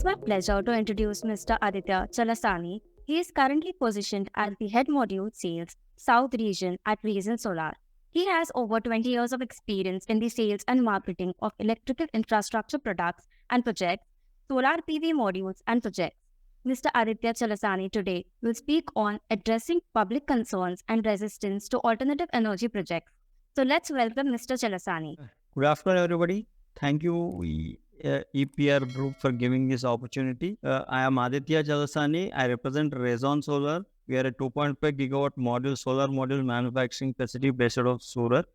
is my pleasure to introduce Mr. Aditya Chalasani. He is currently positioned as the Head Module Sales South Region at Rayzon Solar. He has over 20 years of experience in the sales and marketing of electrical infrastructure products and projects, solar PV modules and projects. Mr. Aditya Chalasani today will speak on addressing public concerns and resistance to alternative energy projects. So let's welcome Mr. Chalasani. Good afternoon, everybody. Thank you, EPR Group, for giving this opportunity. I am Aditya Chalasani. I represent Rayzon Solar. We are a 2.5 gigawatt solar module manufacturing facility based out of Surat.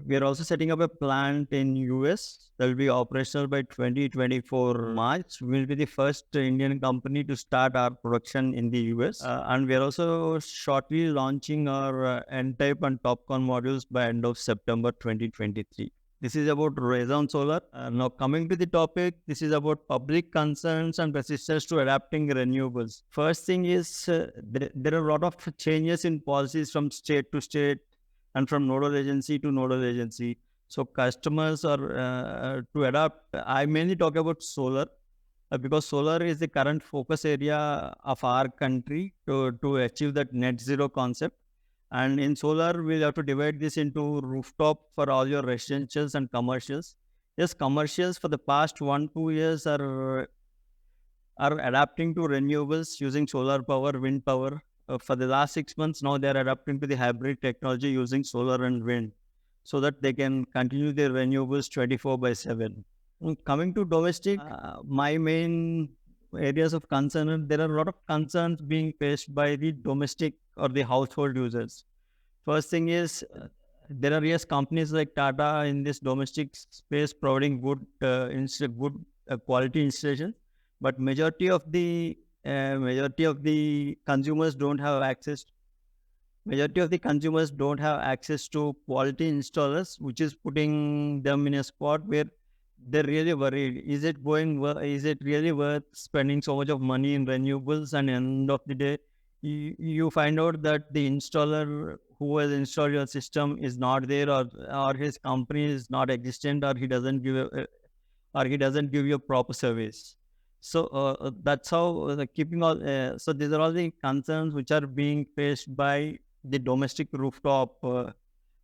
We are also setting up a plant in US that will be operational by 2024 March. We will be the first Indian company to start our production in the US. And we are also shortly launching our N-type and TOPCon modules by end of September 2023. This is about Rayzon Solar. Now coming to the topic, this is about public concerns and resistance to adapting renewables. First thing is there are a lot of changes in policies from state to state and from nodal agency to nodal agency. So customers are to adapt. I mainly talk about solar because solar is the current focus area of our country to achieve that net zero concept. And in solar, we'll have to divide this into rooftop for all your residentials and commercials. Yes, commercials for the past 1-2 years are adapting to renewables using solar power, wind power. For the last 6 months, now they're adapting to the hybrid technology using solar and wind so that they can continue their renewables 24/7. Coming to domestic, my main areas of concern, there are a lot of concerns being faced by the domestic or the household users. First thing is, there are companies like Tata in this domestic space providing good quality installation, but majority of the consumers don't have access. Majority of the consumers don't have access to quality installers, which is putting them in a spot where they're really worried. Is it really worth spending so much of money in renewables? And end of the day, you find out that the installer who has installed your system is not there, or his company is not existent, or he doesn't give you a proper service. So that's how keeping all. So these are all the concerns which are being faced by the domestic rooftop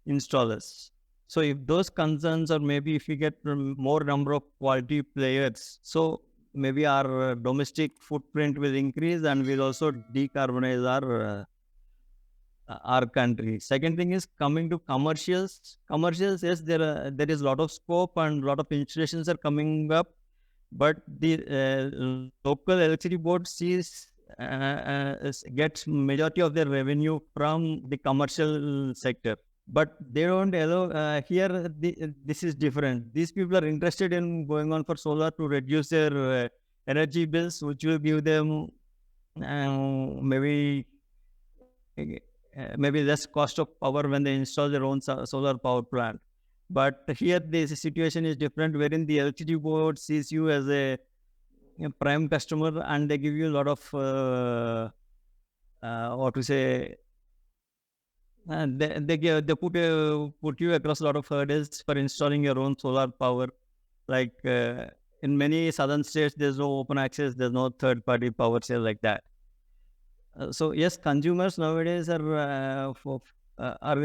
installers. So if those concerns, or maybe if we get more number of quality players, so maybe our domestic footprint will increase and we'll also decarbonize our country. Second thing is coming to commercials. Commercials, yes, there is a lot of scope and a lot of installations are coming up, but the local electricity board gets majority of their revenue from the commercial sector. But they don't allow, this is different. These people are interested in going on for solar to reduce their energy bills, which will give them maybe less cost of power when they install their own solar power plant. But here the situation is different, wherein the electricity board sees you as a prime customer and they give you a lot of, and they put you across a lot of hurdles for installing your own solar power. Like in many southern states, there's no open access, there's no third-party power sale like that. So yes, consumers nowadays are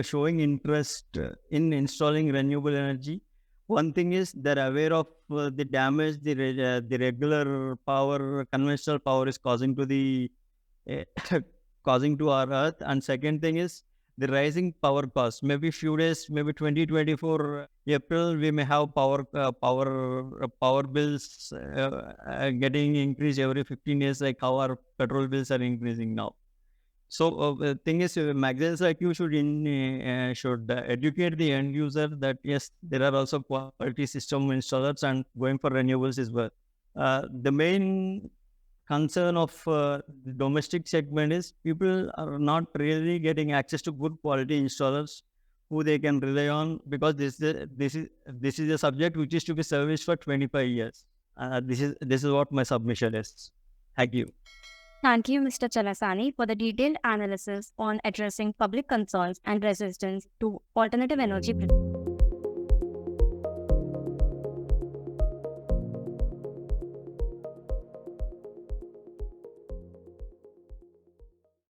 showing interest in installing renewable energy. One thing is they're aware of the damage the regular power, conventional power is causing to causing to our earth. And second thing is the rising power cost. Maybe few days, maybe 2024 April, we may have power bills getting increased every 15 years, like how our petrol bills are increasing now. So the thing is, magazines like you should educate the end user that yes, there are also quality system installers and going for renewables as well. The main concern of the domestic segment is people are not really getting access to good quality installers who they can rely on, because this is a subject which is to be serviced for 25 years. This is what my submission is. Thank you. Thank you, Mr. Chalasani, for the detailed analysis on addressing public concerns and resistance to alternative energy.